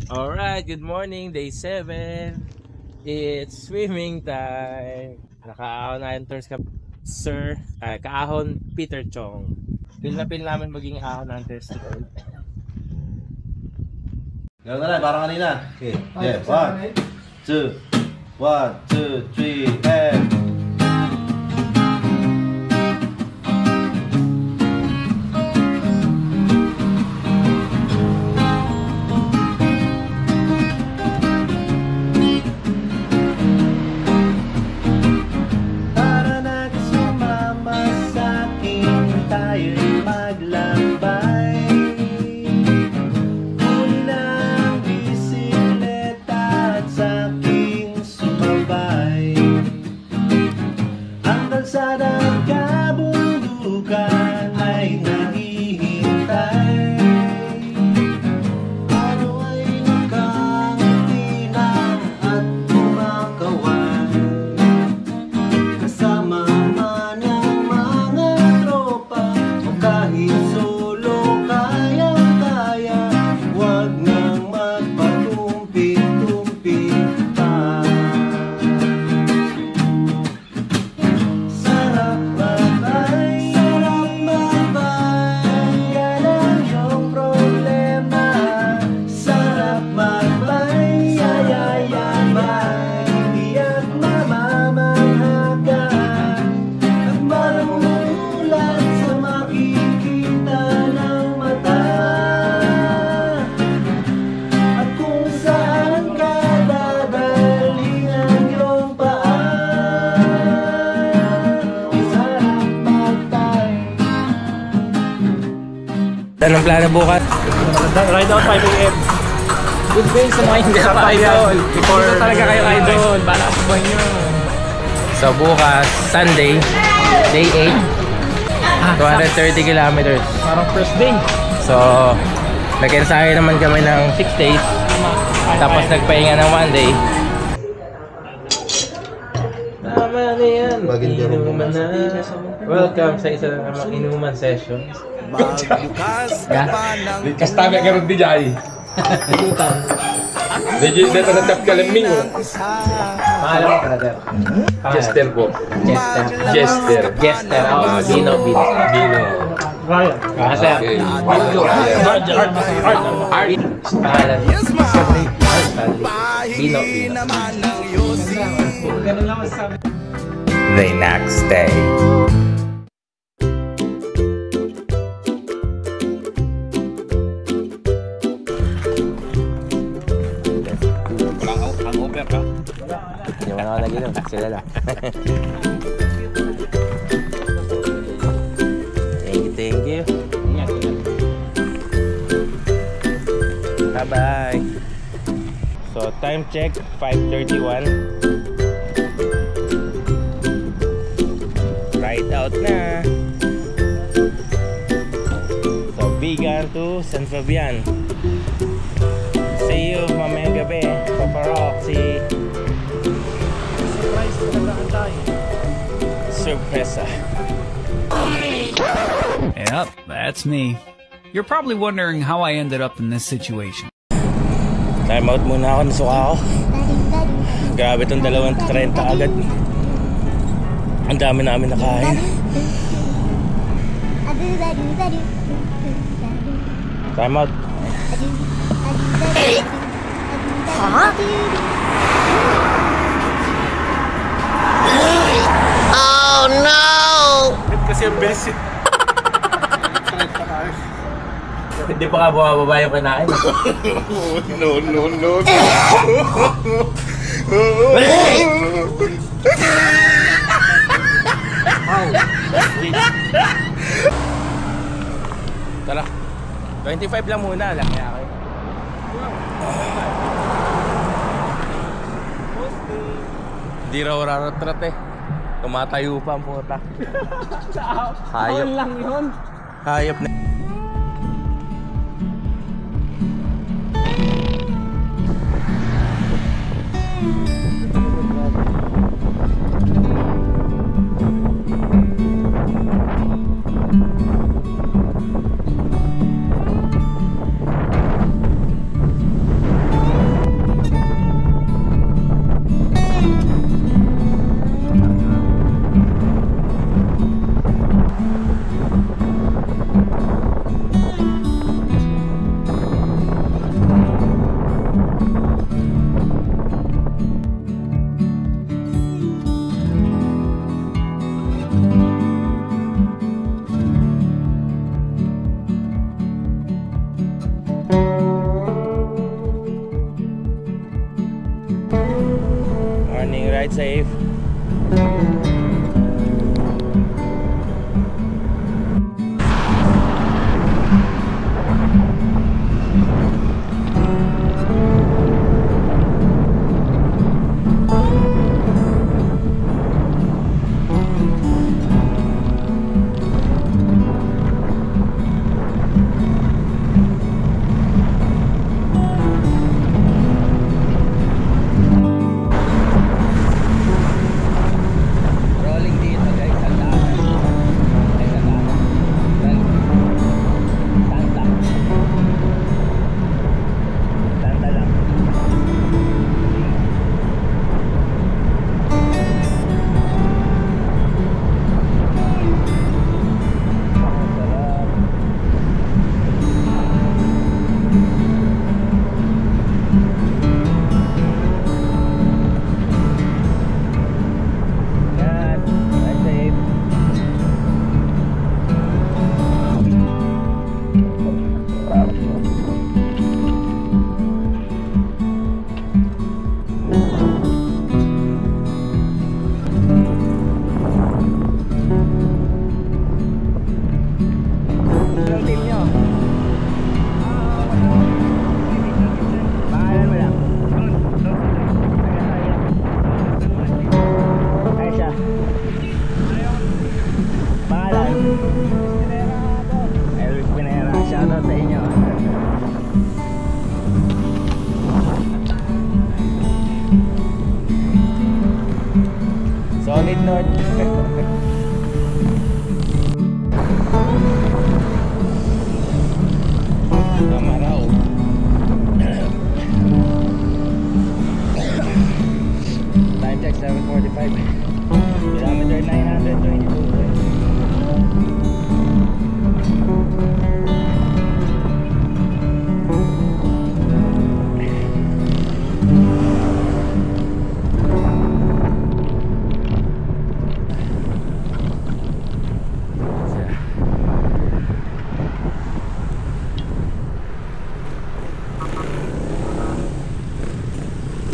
Alright, good morning, day 7. It's swimming time. Nakaahon na enters ka, Sir, kaahon Peter Chong. Feel na feel namin maging ahon hunters today. Gano'n na lang, parang kanina. Okay, yeah, 1, 2, 1, 2, 3, and... Anong plano bukas? Ride out 5 AM. Good day sa mga hindi pa idol. Dito talaga kayo idol. Bala sa banyo. So bukas, Sunday, day 8. 230 kilometers. Parang first day. So, nag-ensayo naman kami ng 6 days. Tapos nagpahinga ng 1 day. Tama na yan. Inuman na. Welcome sa isa na namang inuman session. Kastabi ka rin di jay. Medyo dito na tap kalaming mo. Pangalan mo brother? Jester po. Jester. Dino. Ryan. Sir. Pangalan. Dino. The next day. Yung mga nag-inom, sila lang. Thank you. Bye-bye. So, time check, 5:31. Ride out na. So, Bigan to San Fabian. See you mamayang gabi. Papa Roxy. Surpresa. Yep, that's me. You're probably wondering how I ended up in this situation. Time out muna ako, nasuka ako. Grabe itong 2:30 agad. Ang dami namin nakain. Time out. Huh? Oh no! Kasi ang bilis. Hindi pa ka bumababa yung kinain. No. Tara. 25 lang muna. Laki ako. Di raw raratrat eh. Tumatayo pa ang puta. Hayop lang yun. Hayop na. Ride safe. Solid North. Amaraw. Time check 7:45. Kilometer 922.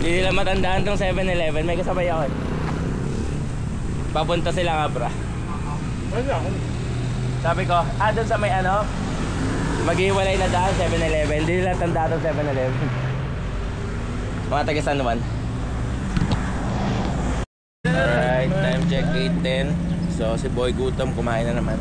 Hindi nila matandaan tong 7-Eleven. May kasabay ako. Papunta sila Abra. Sabi ko, doon sa may ano, maghiwalay na daan 7-Eleven. Hindi nila tandaan tong 7-Eleven. Mga taga San Juan. Alright, time check 8:10. So si Boy gutom, kumain na naman.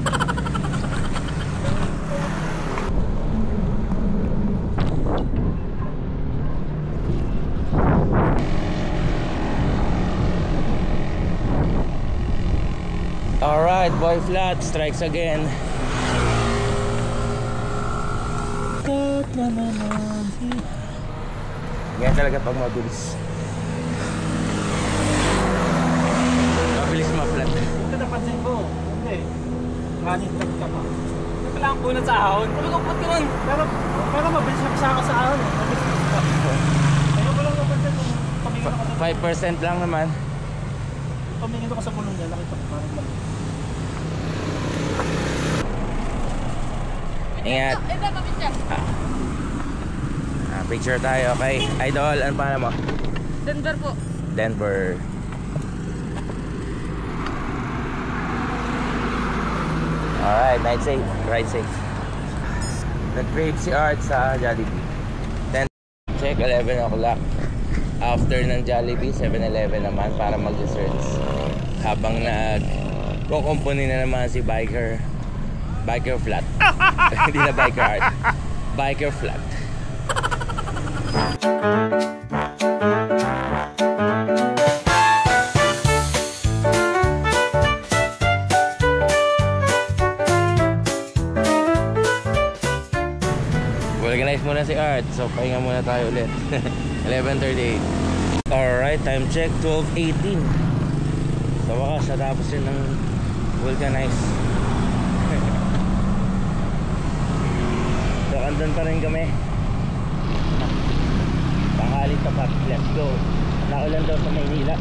Alright, Boy Flat strikes again. Ganyan talaga pag mabilis. Mabilis ma-flat. Ito napansin ko. Hindi. Running flat ka pa. Kailangan ko na sa ahon. Sabi ko, ba't ganun? Pero mabilis na kasama sa ahon. Mabilis na sa ahon. Ayun ko lang napansin kung pamingin ako sa 5% lang naman. pamingin ako sa pulong niya. Nakita ko parang lang. Ingat. Picture tayo. Okay, Idol, ano pangalan mo? Denver po. Denver. Alright, night safe. Ride safe. Nag-crave si Art sa Jollibee. Then, check 11 o'clock. After ng Jollibee, 7-Eleven naman para mag-desserts. Habang nag-kukumpuni na naman si Biker Flat. Hindi na Biker Art. Biker Flat. Organize muna si Art. So pahinga muna tayo ulit. 11:38. Alright, time check 12:18. Sa wakas, natapos yun ng vulcanize. So andun pa rin kami. Tanghali tapat. Let's go. Naulan daw sa Maynila.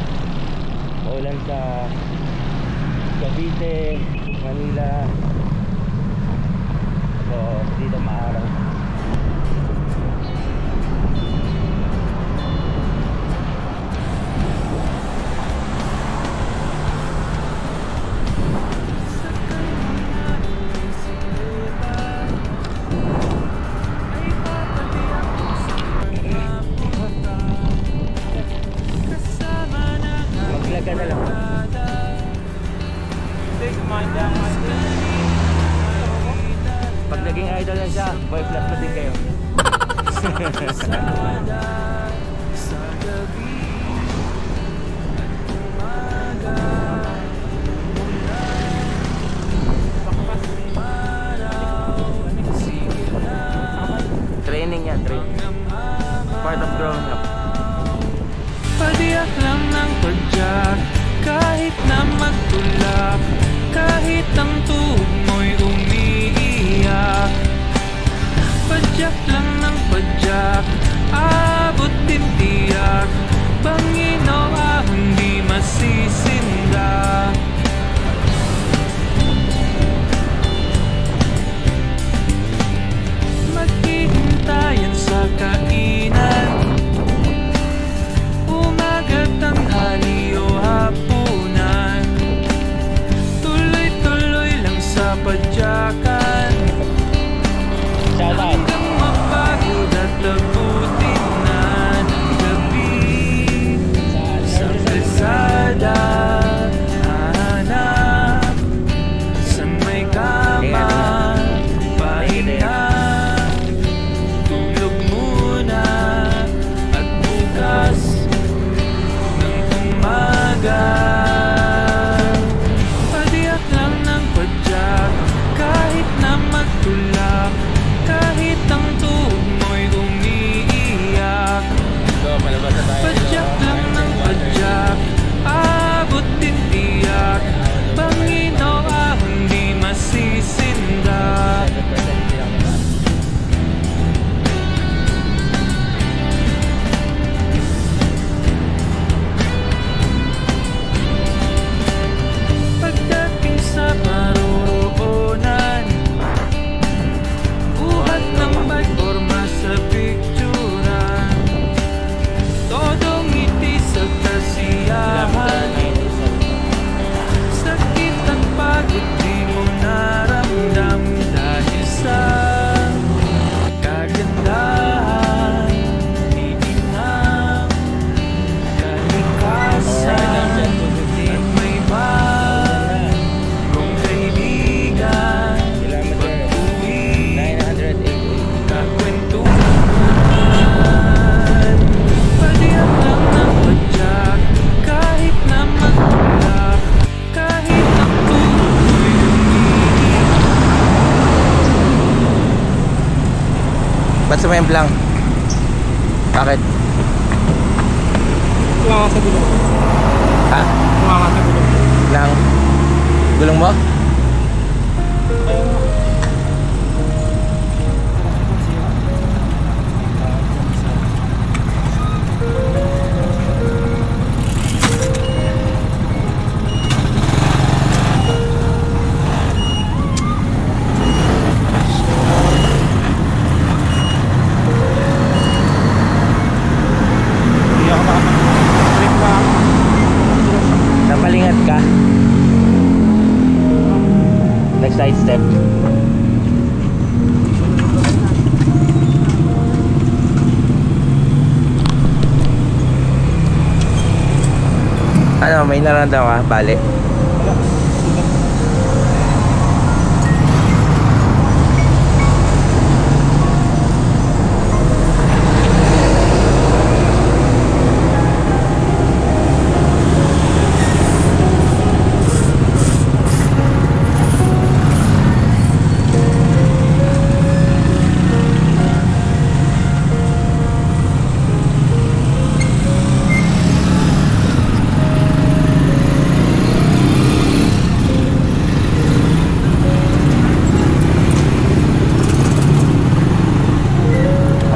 Maulan sa Cavite, Manila. So dito maaraw. ka na lang. Hindi, kumain lang. Pag naging idol na siya, boy flat na din kayo. Training yan, training. Part of growing up. Padiyak lang ng padyak, kahit na magtulak, kahit ang tuhod mo'y umiiyak. Padyak lang ng padyak, abot din tiyak, Panginoon hindi masisinda. Maghihintayan sa kainan, umaga, tanghali o hapunan, tuloy-tuloy lang sa padyakan, hanggang mapagod at abutin na gabi. Sa kalsada hahanap, sa may kama pahinga, tulog muna at bukas ng umaga. Padiyak lang ng padyak, kahit na magtulak, kahit ang tuhod mo'y umiiyak. Padyak lang ng padyak, abot din tiyak, Panginoon hindi masisinda. Pagdating sa paroroonan, buhat ng may forma sa picturan, todong ngiti sa kasiyahan, sakit at pagod di mo naramdam dahil sa kagandahan, titinang kalikasan, at may bagong kaibigan, pag-uwi, kakwentuhan. Padiyak lang ng padyak, kahit na magtulak, kahit ang tuloy umiiyak. Ba't sumemplang? Bakit? Wala ka sa gulong. Ha? Wala ka sa gulong. Lang? Gulong mo? Hindi ako nakapag-trip na. Napalingat ka? Nag-side step? Ano, may nararamdaman ka? Bali?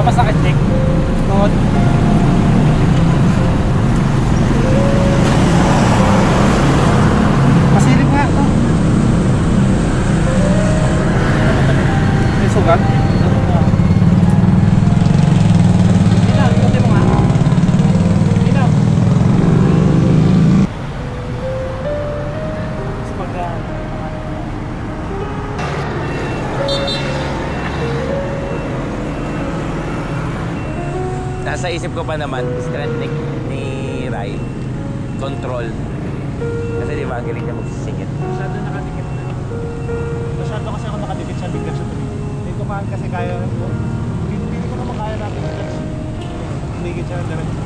Masakit, Nick. Tuhod. Masilip nga ito. May sugat. Ilaw, ikutin mo nga. Ilaw. Sa pagka... Nasa isip ko pa naman, strength ni Rai, control. Kasi di ba ang galing niya magsisikit. Masyado nakadikit na. Masyado kasi ako nakadikit sa bigla sa tuloy. Hindi ko man kasi kaya ko. Hindi ko naman kaya natin i-clutch. Tumigit siya ng diretso.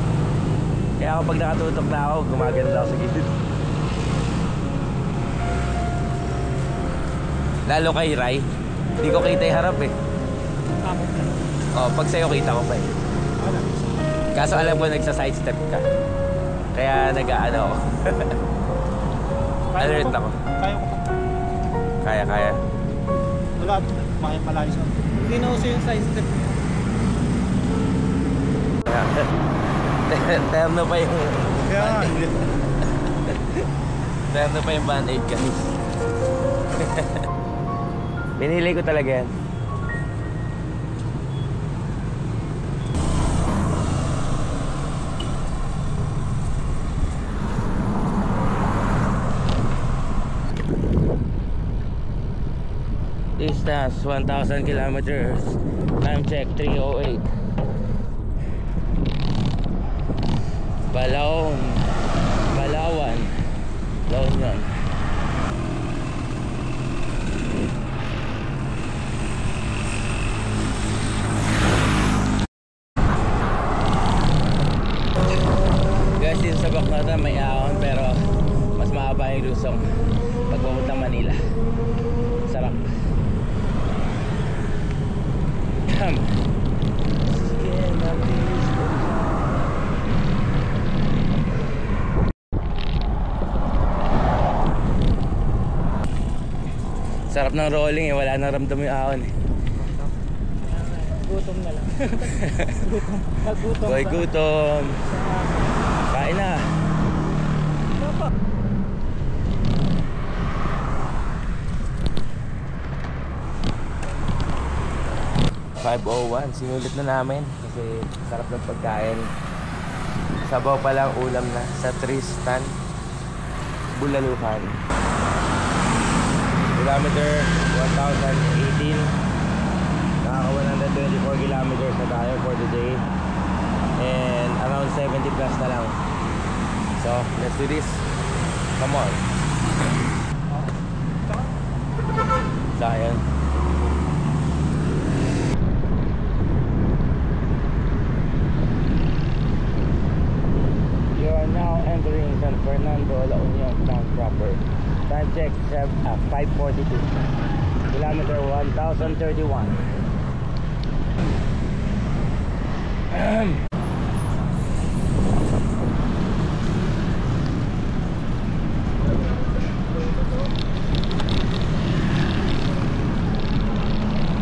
Kaya kapag nakatutok na ako, gumaganda ako sa gilid. Lalo kay Rai, hindi ko kita yung harap eh. Pag sa'yo kita ko pa eh. Kaso alam ko nagsa-sidestep ka. Kaya nag-aano ako. Alert ako. Kaya ko pa. Kaya. Wala, malayos ako. Hindi na uso yung side step niya. Terno pa yung Kaya nga. Terno pa yung band-aid guys. Binili ko talaga yan. Distance 1,000 kilometers. Time check 3:08. Balawan, La Union. Guys, dito sa Bacnota may ahon pero mas mahaba yung lusong pag pupunta Manila. Sarap. Sarap ng rolling eh, wala nang ramdam yung ahon eh. Gutom na lang. Gutom. Boy, gutom. Kain na. 5:01, sinulit na namin kasi sarap ng pagkain. Sabaw pa lang, ulam na sa Tristan, Bulaluhan. Kilometer 1,018. Nakaka 124 kilometers na tayo for the day. And around 70 plus na lang. So, let's do this. Come on. So, ayan. You are now entering San Fernando, La Union town proper. Time check 5:42. Kilometer 1,031.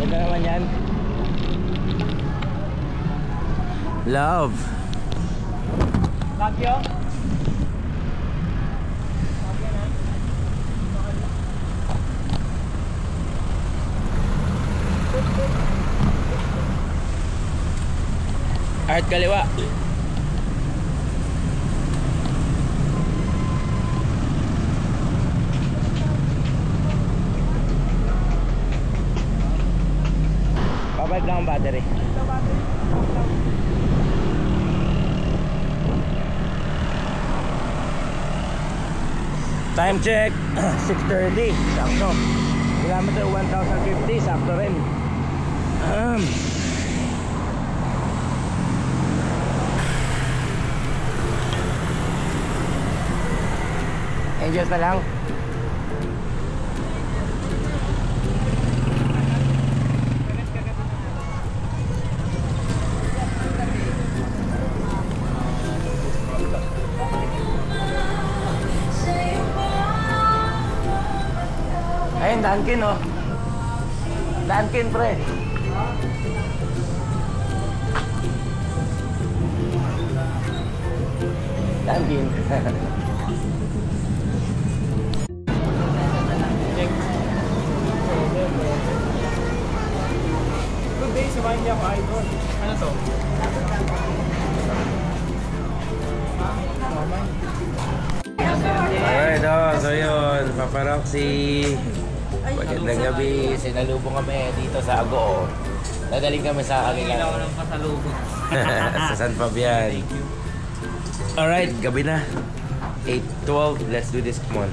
Ito naman yan. Love. Lagyo? Art kaliwa. Babalik lang ang battery. Time check 6:30. Sakto. Kilometer 1,050. Sakto rin. Angels na lang. Ayun, Dunkin oh. Dunkin pre. Dunkin. Good day, samahin niya ako idol. Ano to? Alright, so yun, Papa Roxy. Magandang gabi. Sinalubong kami dito sa Agoo. Dadaling kami sa Aguilar. Ako ng pasalubong. Sa San Fabian. Alright, gabi na. 8:12. Let's do this. Come on.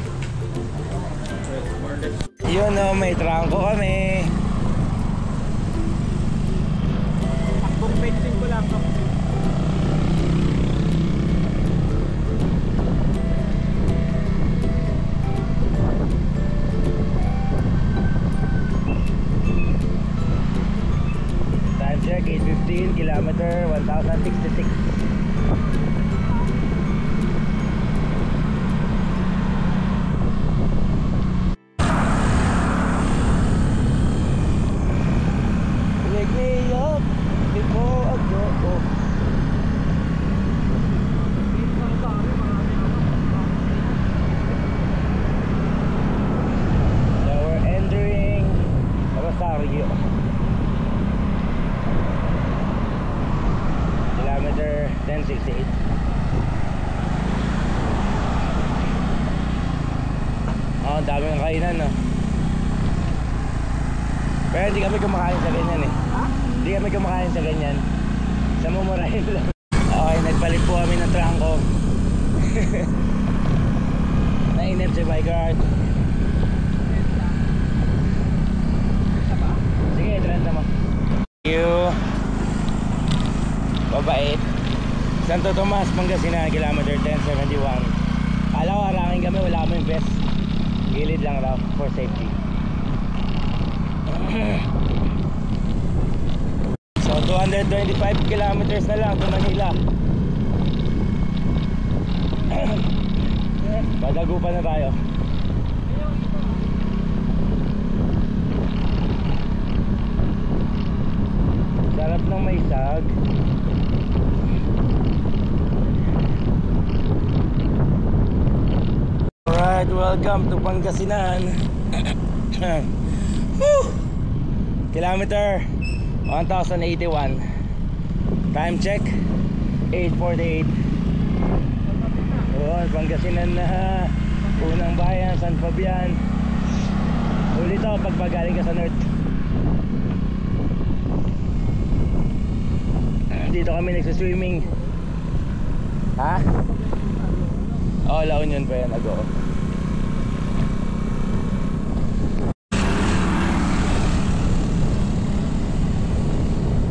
Yun o, may trangko kami. Takbong bensin ko lang. Time check, 8:15, kilometer 1,066. Wake me up before I go. So we're entering Rosario. Kilometer 1068. Oh, ang daming kainan, no? Pero hindi kami kumakain sa ganyan eh. Hindi kami kumakain sa ganyan. Sa mumurahin lang. Okay, nagpalit po kami ng trangko. Nainip si Bygard. Sige, 30 mo. Thank you. Babait. Santo Tomas, Pangasinan, kilometer 1071. Kala ko harangin kami, wala kami best. Gilid lang raw for safety. So 225 kilometers na lang to Manila. Badagupan na tayo. Sarap ng may sag. Alright, welcome to Pangasinan. Woo! Kilometer 1,081. Time check 8:48. Yun, Pangasinan na. Unang bayan, San Fabian. Ulit to pag galing ka sa north. Dito kami nagsiswimming. Ha? Oh, La Union pa yan, ago.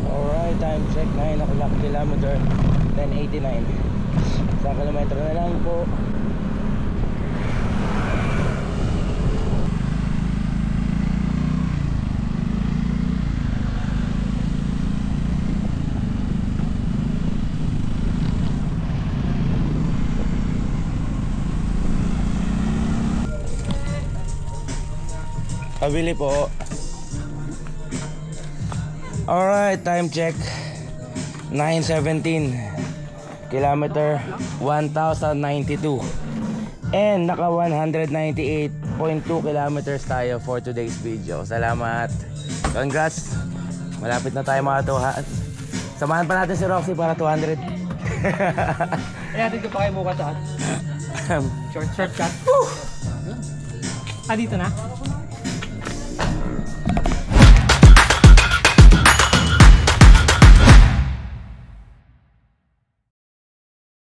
Alright, time check 9 o'clock, kilometer 1089. Sa kilometro na lang po. Pabili po. Alright, time check 9:17. Kilometer 1,092. And naka 198.2 kilometers tayo for today's video. Salamat. Congrats. Malapit na tayo makatuhan. Samahan pa natin si Roxy para 200. Atin ko pa kayo mukha saan? Shortcut. Dito na?